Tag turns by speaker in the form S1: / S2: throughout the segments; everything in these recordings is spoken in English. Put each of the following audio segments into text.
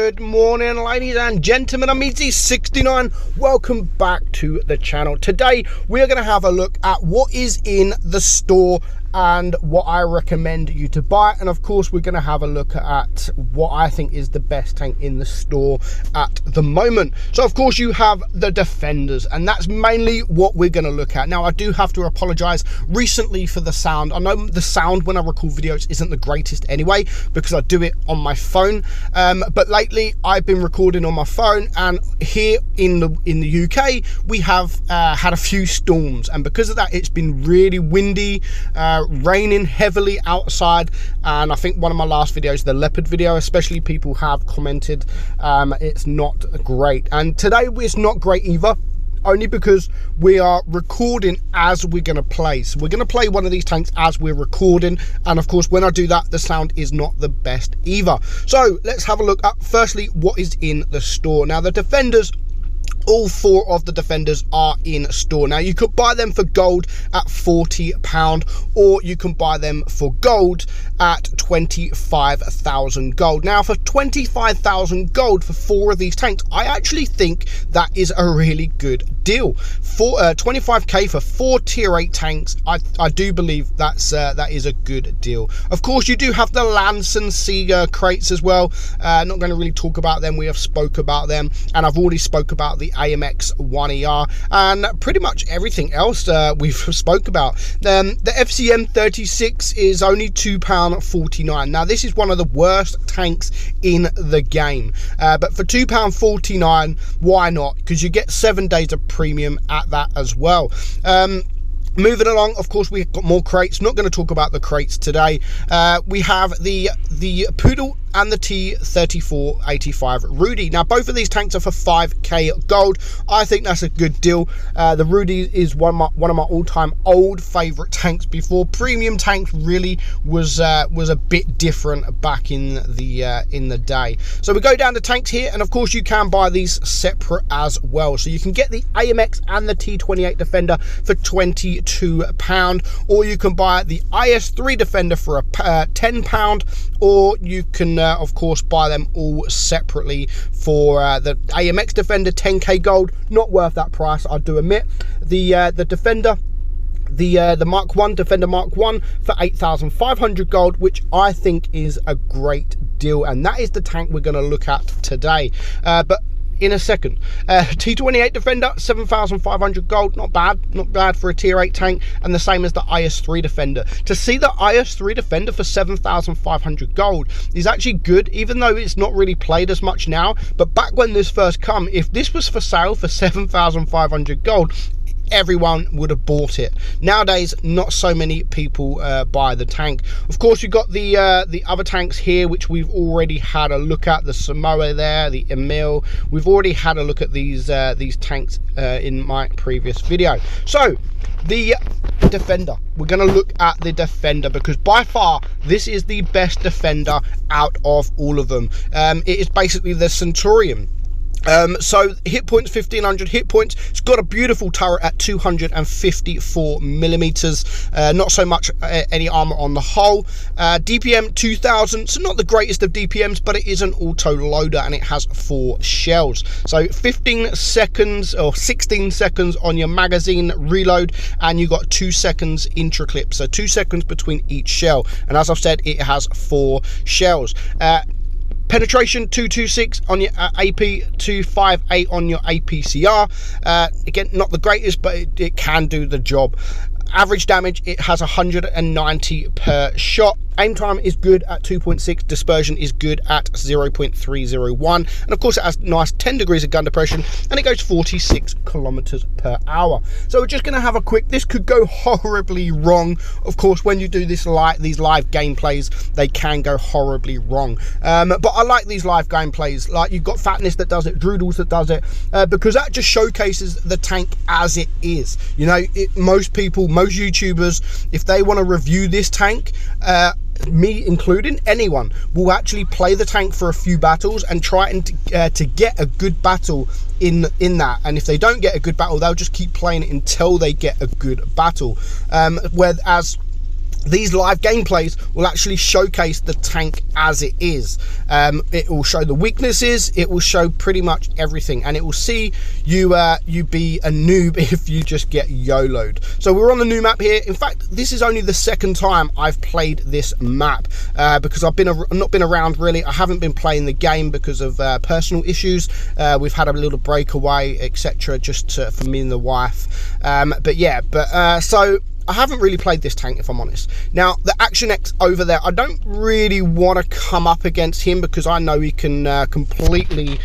S1: Good morning, ladies and gentlemen. I'm meadsyreplays. Welcome back to the channel. Today we're going to have a look at what is in the store and what I recommend you to buy, and of course we're going to have a look at what I think is the best tank in the store at the moment. So of course you have the Defenders, and that's mainly what we're going to look at. Now I do have to apologize recently for the sound. I know the sound when I record videos isn't the greatest anyway because I do it on my phone, but lately I've been recording on my phone, and here in the UK we have had a few storms, and because of that it's been really windy, raining heavily outside. And I think one of my last videos, the leopard video especially, people have commented it's not great, and today it's not great either, only because we are recording as we're going to play. So we're going to play one of these tanks as we're recording, and of course when I do that the sound is not the best either. So let's have a look at firstly what is in the store. Now the Defenders, all four of the Defenders are in store. Now you could buy them for gold at £40, or you can buy them for gold at 25,000 gold. Now for 25,000 gold for four of these tanks, I actually think that is a really good deal. For 25k for four tier 8 tanks, I do believe that is a good deal. Of course you do have the Lance and Seeger crates as well. Not going to really talk about them, we have spoke about them, and I've already spoke about the AMX 1ER and pretty much everything else we've spoke about. The FCM 36 is only £2.49. Now this is one of the worst tanks in the game, but for £2.49, why not? Because you get 7 days of premium at that as well. Moving along, of course, we've got more crates. Not going to talk about the crates today. We have the Poodle and the T3485 Rudy. Now both of these tanks are for 5k gold. I think that's a good deal. The Rudy is one of my all-time old favorite tanks. Before premium tanks really was a bit different back in the day. So we go down to tanks here, and of course you can buy these separate as well. So you can get the AMX and the T28 Defender for £22, or you can buy the IS3 Defender for £10, or you can of course buy them all separately for the AMX Defender 10k gold. Not worth that price, I do admit. The Defender, the Mark 1 Defender Mark 1 for 8,500 gold, which I think is a great deal, and that is the tank we're going to look at today. But in a second, T28 Defender 7,500 gold, not bad for a tier 8 tank, and the same as the IS3 Defender. To see the IS3 Defender for 7,500 gold is actually good, even though it's not really played as much now. But back when this first come, if this was for sale for 7,500 gold, everyone would have bought it. Nowadays not so many people buy the tank. Of course you've got the other tanks here, which we've already had a look at. The Samoa there, the Emil, we've already had a look at these tanks in my previous video. So the Defender, we're going to look at the Defender because by far this is the best Defender out of all of them. It is basically the Centurion. So hit points, 1500 hit points. It's got a beautiful turret at 254 millimeters. Not so much any armor on the whole. DPM 2000, so not the greatest of DPMs, but it is an auto loader and it has 4 shells. So 15 seconds or 16 seconds on your magazine reload, and you got 2 seconds intra-clip, so 2 seconds between each shell. And as I've said, it has 4 shells. Penetration 226 on your AP, 258 on your APCR. Again, not the greatest, but it can do the job. Average damage, it has 190 per shot. Aim time is good at 2.6, dispersion is good at 0.301, and of course it has nice 10 degrees of gun depression, and it goes 46 kilometers per hour. So we're just going to have a quick, this could go horribly wrong. Of course when you do these live gameplays, they can go horribly wrong, but I like these live gameplays. Like, you've got Fatness that does it, Droodles that does it, because that just showcases the tank as it is. You know, most people, most YouTubers, if they want to review this tank, me including, anyone will actually play the tank for a few battles and try and to get a good battle in that, and if they don't get a good battle, they'll just keep playing it until they get a good battle. Whereas these live gameplays will actually showcase the tank as it is. It will show the weaknesses, it will show pretty much everything, and it will see you be a noob if you just get YOLO'd. So we're on the new map here. In fact, this is only the second time I've played this map because I've not been around really. I haven't been playing the game because of personal issues. We've had a little breakaway, etc., just for me and the wife. So I haven't really played this tank, if I'm honest. Now, the Action X over there, I don't really want to come up against him because I know he can completely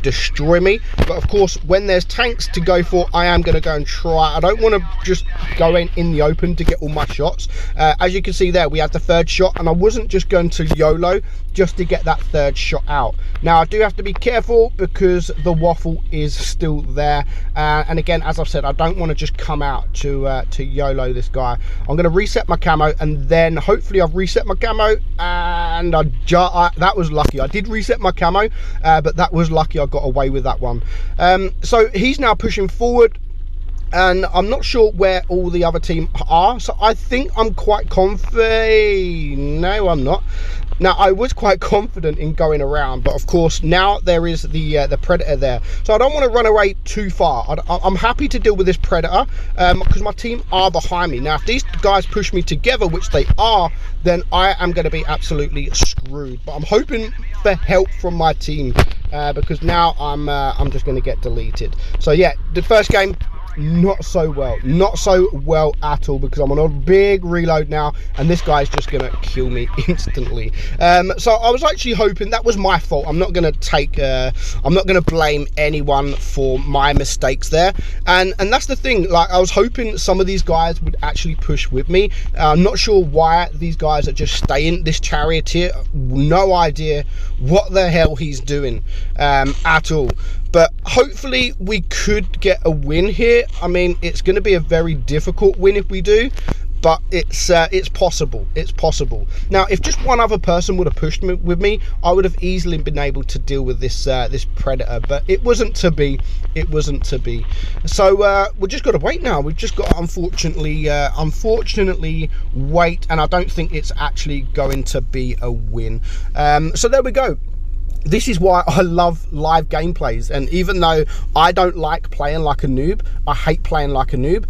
S1: destroy me. But of course, when there's tanks to go for, I am going to go and try. I don't want to just go in the open to get all my shots. As you can see there, we had the third shot, and I wasn't just going to YOLO just to get that third shot out. Now, I do have to be careful because the waffle is still there. And again, as I've said, I don't want to just come out to YOLO this guy. I'm going to reset my camo, and then hopefully I've reset my camo, and that was lucky. I did reset my camo, but that was lucky I got away with that one. So he's now pushing forward, and I'm not sure where all the other team are, so I think I'm quite confident. No, I'm not. Now, I was quite confident in going around, but of course now there is the predator there, so I don't want to run away too far. I'm happy to deal with this predator because my team are behind me. Now, if these guys push me together, which they are, then I am going to be absolutely screwed. But I'm hoping for help from my team because now I'm just going to get deleted. So yeah, the first game, not so well at all, because I'm on a big reload now, and this guy's just gonna kill me instantly. So I was actually hoping, that was my fault. I'm not gonna blame anyone for my mistakes there, and that's the thing. Like, I was hoping some of these guys would actually push with me. I'm not sure why these guys are just staying. This charioteer, no idea what the hell he's doing at all. But hopefully we could get a win here. I mean, it's going to be a very difficult win if we do, but it's possible. It's possible. Now, if just one other person would have pushed with me, I would have easily been able to deal with this this predator. But it wasn't to be. It wasn't to be. So we've just got to wait now. We've just got to unfortunately wait, and I don't think it's actually going to be a win. So there we go. This is why I love live gameplays, and even though I don't like playing like a noob, I hate playing like a noob,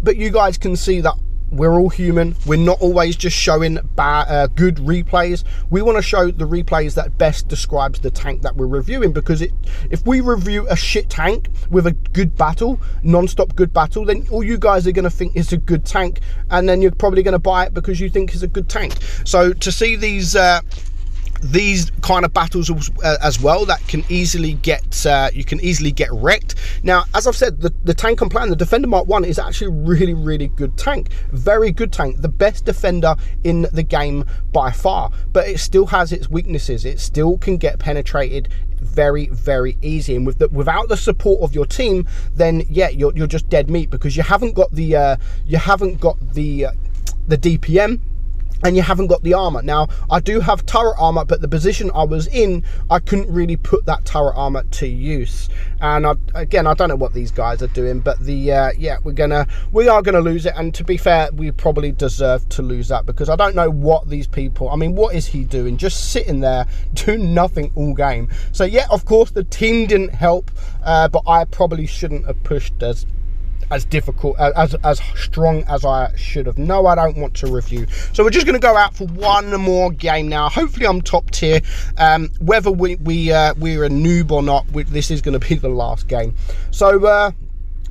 S1: but you guys can see that we're all human. We're not always just showing good replays. We want to show the replays that best describes the tank that we're reviewing, because if we review a shit tank with a good battle, non-stop good battle, then all you guys are going to think it's a good tank, and then you're probably going to buy it because you think it's a good tank. So to see these kind of battles as well, that can easily get you can easily get wrecked. Now, as I've said, the tank I'm playing, the Defender Mark 1, is actually a really good tank. Very good tank, the best defender in the game by far, but it still has its weaknesses. It still can get penetrated very easy, and without the support of your team, then yeah, you're just dead meat, because you haven't got the DPM, and you haven't got the armor. Now, I do have turret armor, but the position I was in, I couldn't really put that turret armor to use. And again, I don't know what these guys are doing, but yeah, we are gonna lose it. And to be fair, we probably deserve to lose that, because I don't know what these people, I mean, what is he doing? Just sitting there doing nothing all game. So yeah, of course the team didn't help, but I probably shouldn't have pushed as difficult, as strong as I should have. No, I don't want to review. So we're just going to go out for one more game now. Hopefully I'm top tier. Whether we're a noob or not, this is going to be the last game. So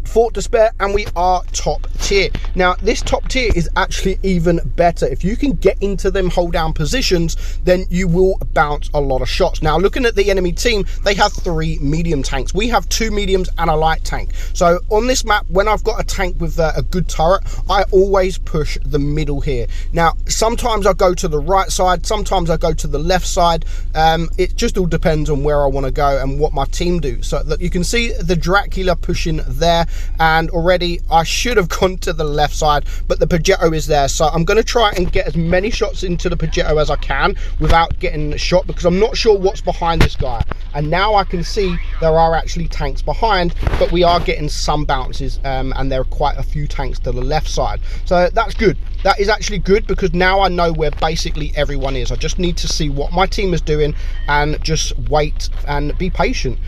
S1: Fort Despair, and we are top tier. Now, this top tier is actually even better. If you can get into them hold down positions, then you will bounce a lot of shots. Now, looking at the enemy team, they have 3 medium tanks. We have 2 mediums and a light tank. So on this map, when I've got a tank with a good turret, I always push the middle here. Now, sometimes I go to the right side, sometimes I go to the left side. It just all depends on where I want to go and what my team do. So that you can see the Dracula pushing there, and already I should have gone to the left side, but the Pajero is there. So I'm going to try and get as many shots into the Pajero as I can without getting shot, because I'm not sure what's behind this guy. and now I can see there are actually tanks behind, but we are getting some bounces, and there are quite a few tanks to the left side. So that's good. That is actually good, because now I know where basically everyone is. I just need to see what my team is doing and just wait and be patient,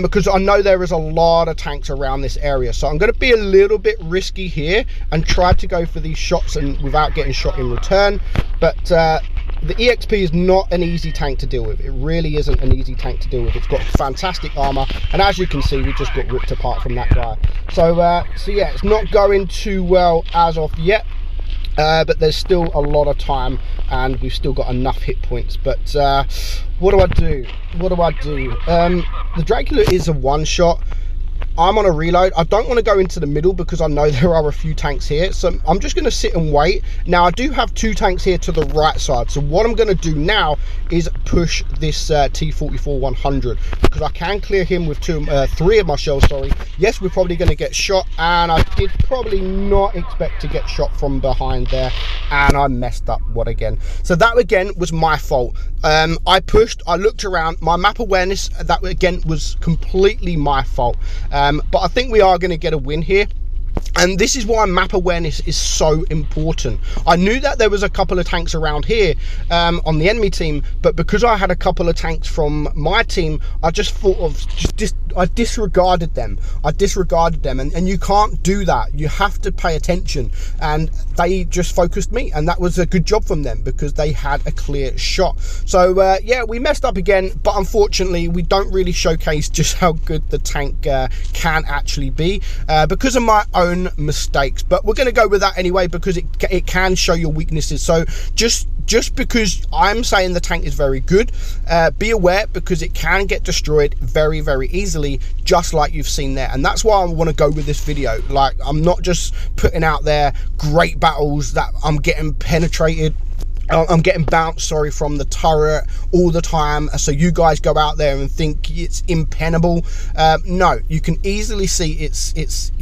S1: because I know there is a lot of tanks around this area. So I'm going to be a little bit risky here and try to go for these shots and without getting shot in return. But the EXP is not an easy tank to deal with. It really isn't an easy tank to deal with. It's got fantastic armor, and as you can see, we just got ripped apart from that guy. So yeah, it's not going too well as of yet. But there's still a lot of time, and we've still got enough hit points. But what do I do? The Dracula is a one-shot. I'm on a reload. I don't want to go into the middle because I know there are a few tanks here, so I'm just going to sit and wait. Now I do have 2 tanks here to the right side, so what I'm going to do now is push this T-44-100, because I can clear him with 3 of my shells. Sorry, yes, we're probably going to get shot, and I did probably not expect to get shot from behind there, and I messed up. What again? So that again was my fault. I pushed, I looked around, my map awareness, that again was completely my fault. But I think we are going to get a win here. And this is why map awareness is so important. I knew that there was a couple of tanks around here on the enemy team, but because I had a couple of tanks from my team, I just thought of I disregarded them. And you can't do that. You have to pay attention, and they just focused me, and that was a good job from them because they had a clear shot. So yeah, we messed up again, but unfortunately we don't really showcase just how good the tank can actually be because of my own mistakes. But we're going to go with that anyway, because it can show your weaknesses. So just because I'm saying the tank is very good, be aware, because it can get destroyed very, very easily, just like you've seen there. And that's why I want to go with this video. Like, I'm not just putting out there great battles that I'm getting penetrated, I'm getting bounced, sorry, from the turret all the time, so you guys go out there and think it's impenetrable. No, you can easily see it's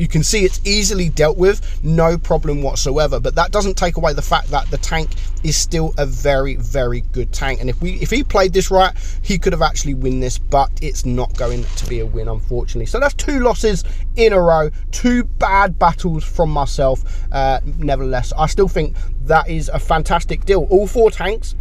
S1: easily dealt with, no problem whatsoever. But that doesn't take away the fact that the tank is still a very, very good tank. And if he played this right, he could have actually win this, but it's not going to be a win, unfortunately. So that's 2 losses in a row, 2 bad battles from myself. Nevertheless, I still think that is a fantastic deal. All 4 tanks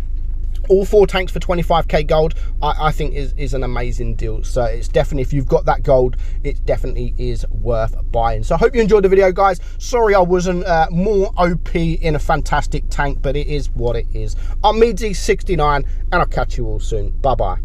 S1: for 25k gold, I think is an amazing deal. So it's definitely, if you've got that gold, it definitely is worth buying. So I hope you enjoyed the video, guys. Sorry I wasn't more OP in a fantastic tank, but it is what it is. I'm meadsyreplays, and I'll catch you all soon. Bye bye.